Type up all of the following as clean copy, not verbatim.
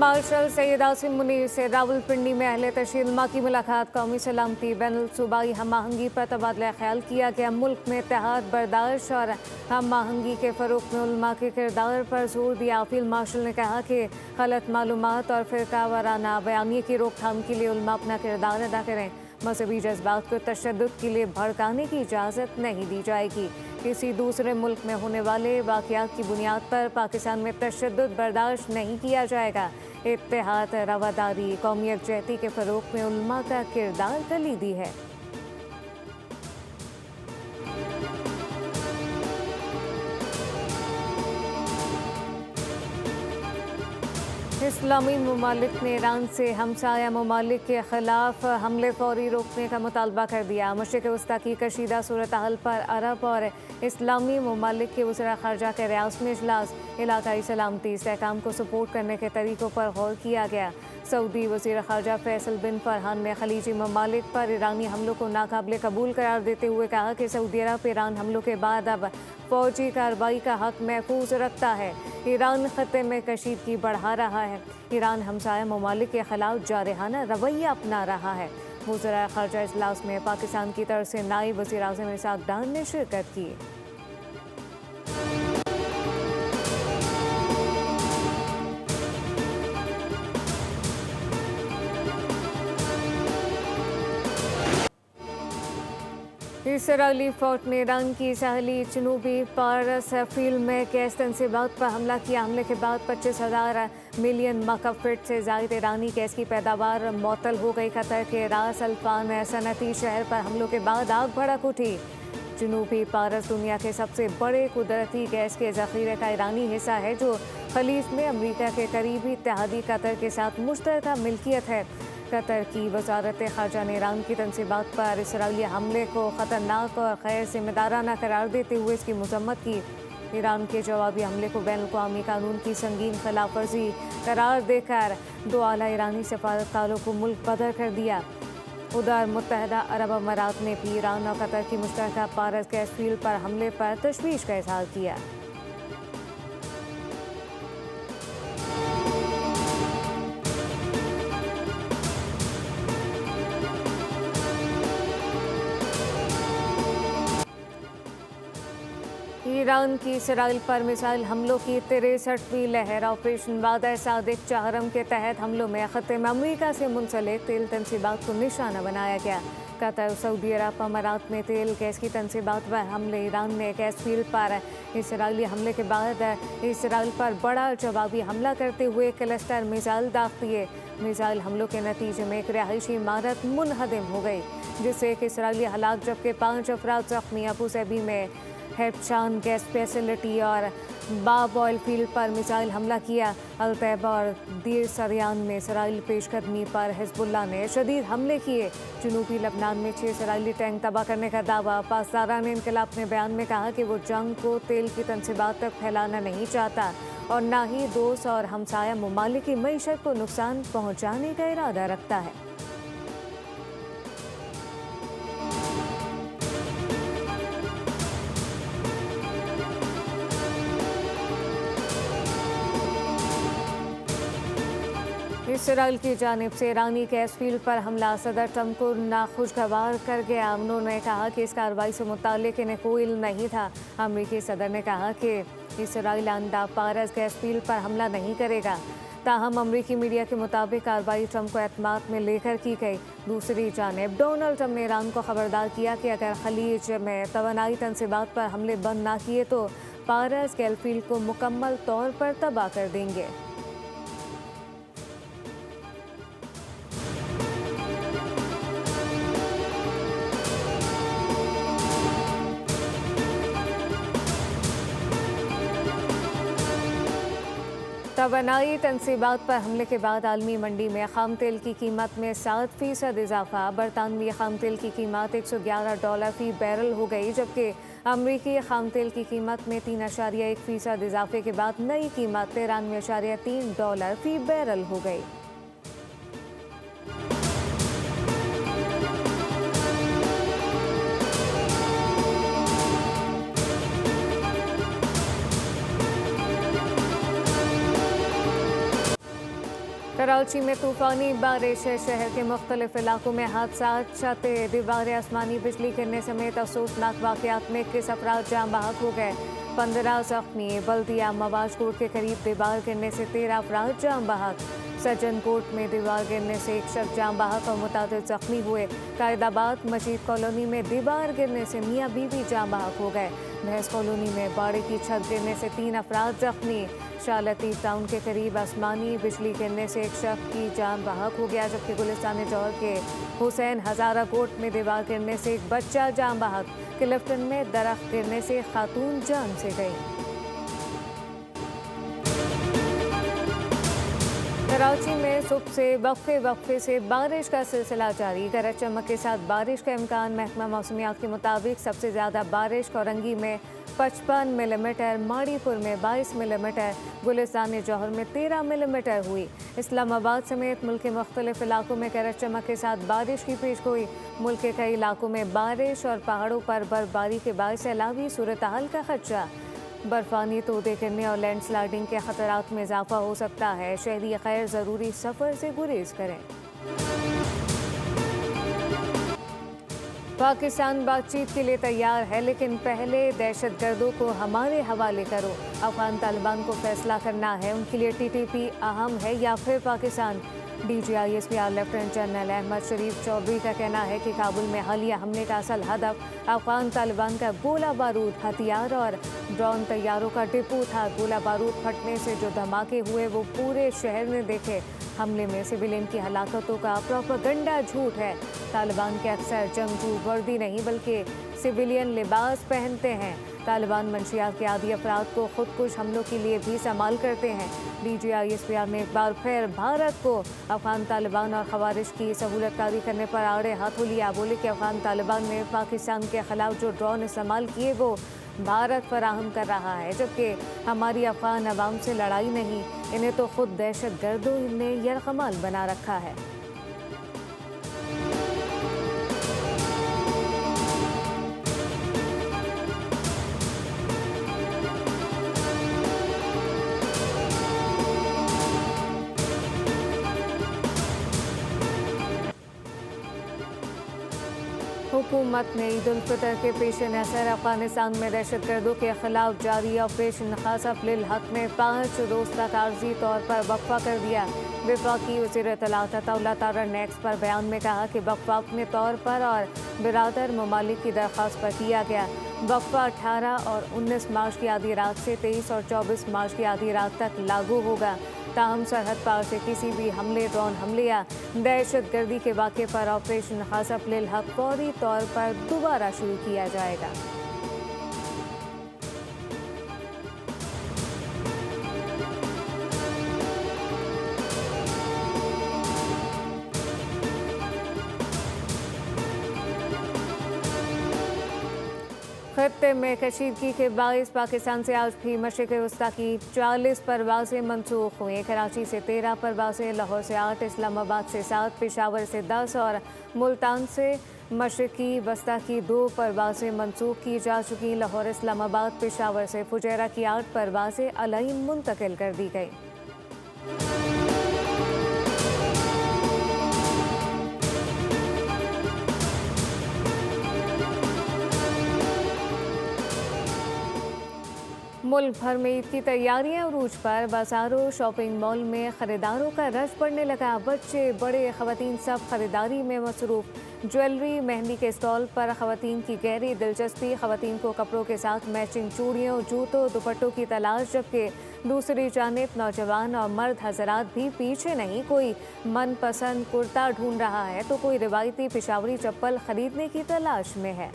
Martial Syed Asim Munir से रावलपिंडी में अहले तशरील उलमा की मुलाकात। कौमी सलामती बैनुल सूबाई हम आहंगी पर तबादला ख्याल किया गया। मुल्क में इत्तेहाद बर्दाश्त और हम आहंगी के फ़रोग़ में उलमा के किरदार पर जोर दिया। फील्ड मार्शल ने कहा कि गलत मालूमात और फ़िरका वाराना बयानी की रोकथाम के लिए उलमा अपना किरदार अदा करें। मजहबी जज्बात को तशद्दुद के लिए भड़काने की इजाज़त नहीं दी जाएगी। किसी दूसरे मुल्क में होने वाले वाक़यात की बुनियाद पर पाकिस्तान में तशद्दुद बर्दाश्त नहीं किया जाएगा। इत्तेहाद, रवादारी, कौमी यकजहती के फ़रोग़ में उलमा का किरदार कलीदी है। इस्लामी ममालिक ने ईरान से हमसाया ममालिक के खिलाफ हमले फौरी रोकने का मुतालबा कर दिया। मशरिक़ वस्ता की कशीदा सूरत हाल पर अरब और इस्लामी ममालिक के वज़ीर ख़ारजा के रियासत में इजलास। इलाकाई सलामती इस्तेहकाम को सपोर्ट करने के तरीक़ों पर गौर किया गया। सऊदी वज़ीर ख़ारजा फैसल बिन फरहान ने खलीजी ममालिक पर ईरानी हमलों को नाकाबिले कबूल करार देते हुए कहा कि सऊदी अरब ईरान हमलों के बाद अब फ़ौजी कार्रवाई का हक़ महफूज रखता है। ईरान ख़त्ते में कशीदगी बढ़ा रहा है। ईरान हमसाया ममालिक के ख़िलाफ़ जारहाना रवैया अपना रहा है। वज़ीर ख़ारजा इजलास में पाकिस्तान की तरफ से नायब वज़ीर आज़म इसहाक़ डार ने शिरकत की। इसराइली फ़ौज ने ईरान की साहली जनूबी पारस फील्ड में गैस तनसीबात पर हमला किया। हमले के बाद 25,000 मिलियन मकब फीट से ज़ायद ईरानी गैस की पैदावार मअतल हो गई। कतर के रास अल्फान सनती शहर पर हमलों के बाद आग भड़क उठी। जनूबी पारस दुनिया के सबसे बड़े कुदरती गैस के ज़ख़ीरे का ईरानी हिस्सा है, जो खलीज में अमरीका के करीबी इत्तेहादी कतर के साथ मुश्तरका मिल्कियत है। कतर की वजारत ख़ारजा ने ईरान की तनसीबात पर इसराइली हमले को ख़तरनाक और गैर जिम्मेदाराना करार देते हुए इसकी मज़म्मत की। ईरान के जवाबी हमले को बैनुल-अक़वामी कानून की संगीन खिलाफ वर्जी करार देकर दो आला ईरानी सफारतकारों को मुल्क बदर कर दिया। उधर मुत्तहदा अरब अमारात ने भी ईरान और कतर की मुश्तरका पारस गैस फील्ड पर हमले पर तशवीश का इज़हार किया। ईरान की इसराइल पर मिसाइल हमलों की 63वीं लहर। ऑपरेशन वादा सादिक चाहरम के तहत हमलों में ख़त्ते में अमरीका से मुंसलिक तेल तनसीबात को निशाना बनाया गया। कतर, सऊदी अरब, अमारात में तेल गैस की तनसीबात पर हमले। ईरान ने गैस फील्ड पर इसराइली हमले के बाद इसराइल पर बड़ा जवाबी हमला करते हुए क्लस्टर मिसाइल दाग दिए। मिसाइल हमलों के नतीजे में एक रिहायशी इमारत मुनहदम हो गई, जिससे एक इसराइली हलाक जबकि 5 अफराद ज़ख्मी। अबू ज़बी में हेप्शान गैस फैसिलिटी और बाब ऑयल फील्ड पर मिसाइल हमला किया। अल-तैबा और दीर सरियान में इसराइल पेशकदमी पर हिजबुल्लाह ने शदीद हमले किए। जनूबी लबनान में 6 इसराइली टैंक तबाह करने का दावा। पासदारान इनकलाब ने बयान में कहा कि वो जंग को तेल की तनसीबात तक फैलाना नहीं चाहता और ना ही दोस्त और हमसाया ममालिक की मईशत को नुकसान पहुँचाने का इरादा रखता है। इसराइल की जानिब से ईरानी गैस फील्ड पर हमला सदर ट्रंप को नाखुशगवार कर गया। उन्होंने कहा कि इस कार्रवाई से मुताल्लिक इन्हें कोई इल्म नहीं था। अमरीकी सदर ने कहा कि इसराइल आइंदा पारस गैस फील्ड पर हमला नहीं करेगा। ताहम अमरीकी मीडिया के मुताबिक कार्रवाई ट्रंप को एतमाद में लेकर की गई। दूसरी जानिब डोनाल्ड ट्रंप ने ईरान को खबरदार किया कि अगर खलीज में तवानाई तनसीबात पर हमले बंद ना किए तो पारस गैस फील्ड को मुकम्मल तौर पर तबाह कर देंगे। तवानाई तनसीबात पर हमले के बाद आलमी मंडी में खाम तेल की कीमत में 7% इजाफा। बरतानवी खाम तेल की कीमत $111 फ़ी बैरल हो गई, जबकि अमरीकी खाम तेल की कीमत में 3.1% इजाफे के बाद नई कीमत $93.3 फ़ी बैरल हो गई। कराची में तूफानी बारिश है। शहर के मुख्तलिफ इलाकों में हादसात, छतें, दीवारें, आसमानी बिजली गिरने समेत अफसोसनाक वाक़यात में 21 अफराद जाँ बहक हो गए, 15 जख्मी। बल्दिया मवाज कोर्ट के करीब दीवार गिरने से 13 अफराद जाँ बहक। सज्जन कोर्ट में दीवार गिरने से एक शख्स जाँ बहक और मुतादिद जख्मी हुए। कायदाबाद मजीद कॉलोनी में दीवार गिरने से मियाँ बीवी जाँ बहक हो गए। भैंस कॉलोनी में बाड़े की छत गिरने से 3 अफराद जख्मी। शाह लतीफ टाउन के करीब आसमानी बिजली गिरने से एक शख्स की जान बहक हो गया, जबकि गुलिस्तान जौहर के हुसैन हजारा कोट में दीवार गिरने से एक बच्चा जान बहक। क्लिफ्टन में दरख्त गिरने से खातून जान से गई। कराची में सुबह से वक्फे से बारिश का सिलसिला जारी। गरज चमक के साथ बारिश का इम्कान। महकमा मौसमियात के मुताबिक सबसे ज़्यादा बारिश कोरंगी में 55 मिलीमीटर, माड़ीपुर में 22 मिलीमीटर, गुलिस्तान जौहर में 13 मिलीमीटर हुई। इस्लामाबाद समेत मुल्क के मुख्तलिफ इलाकों में गरज चमक के साथ बारिश की पेशगोई। मुल्क के कई इलाकों में बारिश और पहाड़ों पर बर्फबारी के बायस सैलाबी सूरत हाल का खदशा। बर्फानी तोदे गिरने और लैंडस्लाइडिंग के खतरात में इजाफा हो सकता है। शहरी खैर ज़रूरी सफ़र से गुरेज करें। पाकिस्तान बातचीत के लिए तैयार है, लेकिन पहले दहशतगर्दों को हमारे हवाले करो। अफगान तालिबान को फैसला करना है, उनके लिए TTP अहम है या फिर Pakistan. DGISPR lieutenant general Ahmed Sharif Chaudhry का कहना है कि काबुल में हालिया हमले का असल हदफ अफगान तालिबान का गोला बारूद, हथियार और ड्रोन तैयारों का डिपो था। गोला बारूद फटने से जो धमाके हुए वो पूरे शहर ने देखे। हमले में सिविलियन की हलाकतों का प्रोपेगेंडा झूठ है। तालिबान के अक्सर जंगजू वर्दी नहीं बल्कि सिविलियन लिबास पहनते हैं। तालिबान मंशियात के आदी अफराद को खुदकुश हमलों के लिए भी इस्तेमाल करते हैं। DGISPR ने एक बार फिर भारत को अफगान तालिबान और खवारिश की सहूलतकारी करने पर आड़े हाथों लिया। बोले कि अफगान तालिबान ने पाकिस्तान के खिलाफ जो ड्रोन इस्तेमाल किए वो भारत फराहम कर रहा है, जबकि हमारी अफगान अवाम से लड़ाई नहीं, इन्हें तो खुद दहशतगर्दों ने यरगमाल बना रखा है। हुकूमत ने ईद उल फितर के पेश नज़र अफगानिस्तान में दहशतगर्दों के खिलाफ जारी ऑपरेशन ख़ासफ लिल हक में 5 रोज़ तक आर्जी तौर पर वक्फा कर दिया। वफाकी वज़ीर इत्तलात अताउल्लाह तारर ने एक्स पर बयान में कहा कि वक्फा अपने तौर पर और बिरादर ममालिक की दरख्वास्त पर किया गया। वक्फा 18 और 19 मार्च की आधी रात से 23 और 24 मार्च की आधी रात तक लागू होगा। ताहम सरहद पार से किसी भी हमले, ड्रोन हमले या दहशतगर्दी के वाक़े पर ऑपरेशन ख़ासफ लिल हक फौरी तौर पर दोबारा शुरू किया जाएगा। खत्ते में कशीदगी के बाइस पाकिस्तान से आज भी मशरिक़ वस्ता की 40 परवाज़ें मनसूख हुई। कराची से 13 परवाज़ें, लाहौर से 8, इस्लामाबाद से 7, पेशावर से 10 और मुल्तान से मशरिक़ी वस्ता की 2 परवाज़ें मनसूख की जा चुकी। लाहौर, इस्लामाबाद, पेशावर से फुजैरा की 8 परवाज़ें अलैन मुंतकिल कर दी गई। मुल्क भर में ईद की तैयारियां उरूज पर। बाजारों, शॉपिंग मॉल में खरीदारों का रश बढ़ने लगा। बच्चे, बड़े, खवातीन सब खरीदारी में मसरूफ। ज्वेलरी, मेहंदी के स्टॉल पर खवातीन की गहरी दिलचस्पी। खवातीन को कपड़ों के साथ मैचिंग चूड़ियों, जूतों, दुपट्टों की तलाश, जबकि दूसरी जानिब नौजवान और मर्द हजरात भी पीछे नहीं। कोई मनपसंद कुर्ता ढूंढ रहा है तो कोई रिवायती पेशावरी चप्पल खरीदने की तलाश में है।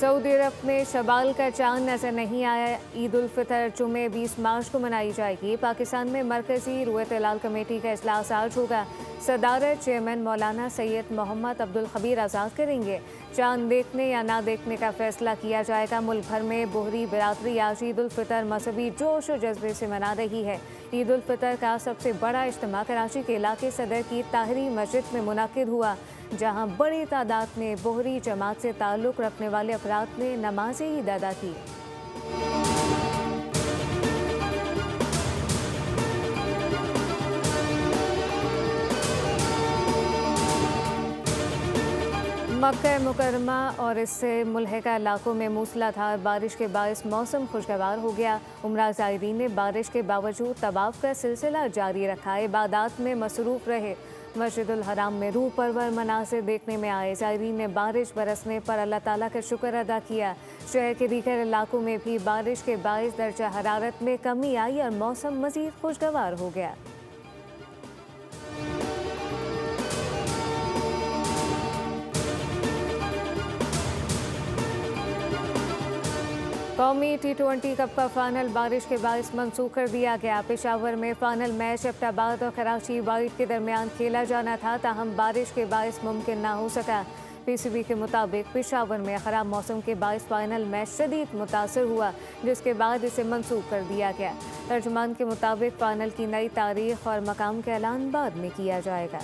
सऊदी अरब में शबाल का चांद नजर नहीं आया। ईद उल फितर जुमे 20 मार्च को मनाई जाएगी। पाकिस्तान में मरकजी रुयत हिलाल कमेटी का इजलास आज होगा। सदारत चेयरमैन मौलाना सैयद मोहम्मद अब्दुल खबीर आज़ाद करेंगे। चांद देखने या ना देखने का फैसला किया जाएगा। मुल्क भर में बोहरी बिरादरी आज ईद उल फितर मजहबी जोश और जज्बे से मना रही है। ईद उल फितर का सबसे बड़ा इज्तिमा कराची के इलाके सदर की ताहिरी मस्जिद में मुनाकिद हुआ, जहां बड़ी तादाद में बोहरी जमात से ताल्लुक़ रखने वाले अफराद ने नमाज ईद अदा की। मक्का मुकरमा और इससे मुल्हिका इलाकों में मूसलाधार बारिश के बायस मौसम खुशगवार हो गया। उम्रा ज़ायरीन ने बारिश के बावजूद तवाफ का सिलसिला जारी रखा। इबादत में मसरूफ़ रहे। मस्जिदुल हराम में रूह परवर मनाज़िर देखने में आए। ज़ायरीन ने बारिश बरसने पर अल्लाह ताला का शुक्र अदा किया। शहर के दीगर इलाकों में भी बारिश के बायस दर्जा हरारत में कमी आई और मौसम मज़ीद खुशगवार हो गया। कौमी T20 कप का फाइनल बारिश के बायस मंसूख कर दिया गया। पेशावर में फाइनल मैच एबटाबाद और कराची वाइट के दरमियान खेला जाना था, ताहम बारिश के बायस मुमकिन ना हो सका। PCB के मुताबिक पेशावर में ख़राब मौसम के बायस फाइनल मैच शदीद मुतासर हुआ, जिसके बाद इसे मंसूख कर दिया गया। तर्जुमान के मुताबिक फ़ाइनल की नई तारीख और मकाम का ऐलान बाद में किया जाएगा।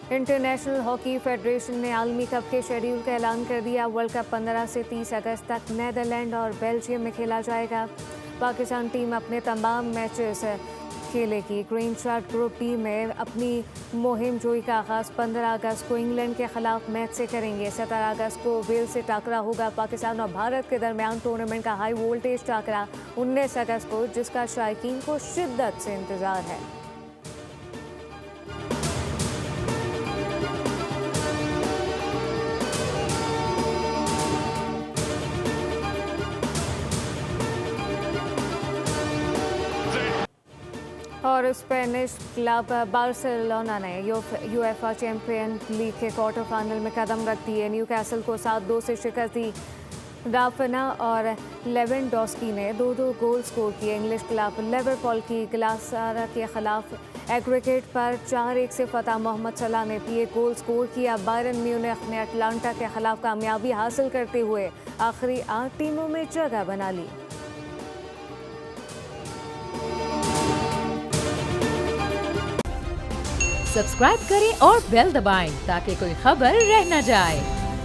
इंटरनेशनल हॉकी फेडरेशन ने आलमी कप के शेड्यूल का ऐलान कर दिया। वर्ल्ड कप 15 से 30 अगस्त तक नीदरलैंड और बेल्जियम में खेला जाएगा। पाकिस्तान टीम अपने तमाम मैचेस खेलेगी। ग्रीन शॉट ग्रुप डी में अपनी मुहिम जोई का आगाज़ 15 अगस्त को इंग्लैंड के खिलाफ मैच से करेंगे। 17 अगस्त को वेल्स से टाकरा होगा। पाकिस्तान और भारत के दरमियान टूर्नामेंट का हाई वोल्टेज टाकरा 19 अगस्त को, जिसका शायकीन को शिद्दत से इंतज़ार है। और स्पेनिश क्लब बार्सिलोना ने यूएफा चैंपियन लीग के क्वार्टर फाइनल में कदम रख दिए। न्यूकैसल को 7-2 से शिकस्त दी। राफिना और लेवेंडोस्की ने 2-2 गोल स्कोर किए। इंग्लिश क्लब लिवरपूल की ग्लासरा के खिलाफ एग्रीगेट पर 4-1 से फतह। मोहम्मद सलाह ने भी एक गोल स्कोर किया। बायरन म्यूनिख ने अटलांटा के खिलाफ कामयाबी हासिल करते हुए आखिरी 8 टीमों में जगह बना ली। सब्सक्राइब करें और बेल दबाएं ताकि कोई खबर रह न जाए।